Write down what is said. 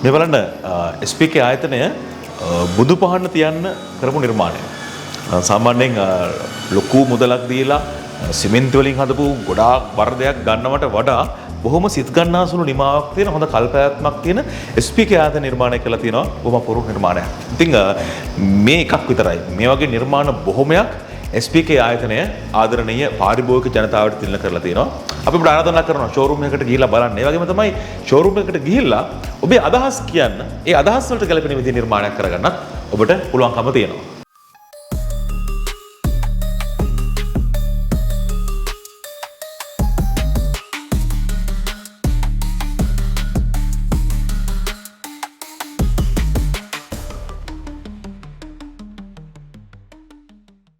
මේ බලන්න SPK ආයතනය බුදු පහන තියන්න කරපු නිර්මාණය. සාමාන්‍යයෙන් ලොකු මුදලක් දීලා සිමෙන්ති වලින් හදපු ගොඩාක් වර්ධයක් ගන්නවට වඩා බොහොම සිත් ගන්නාසුළු නිමාවක් තියෙන හොඳ කල්පයාත්මක් තියෙන SPK ආයතන නිර්මාණය කළා තියෙනවා. බොහොම පුරු නිර්මාණයක්. ඉතින් මේ එකක් විතරයි. මේ වගේ නිර්මාණ බොහොමයක් SPK ආයතනය ආදරණීය පාරිභෝගික ජනතාවට තිලන කරලා තියෙනවා. අපි ඔබට ආරාධනා කරනවා ෂෝරූම් එකකට ගිහිල්ලා බලන්න. ඒ වගේම තමයි ෂෝරූම් එකකට ගිහිල්ලා ඔබේ අදහස් කියන්න. ඒ අදහස් වලට ගැලපෙන විදිහේ නිර්මාණයක් කරගන්නත් ඔබට පුළුවන්කම තියෙනවා.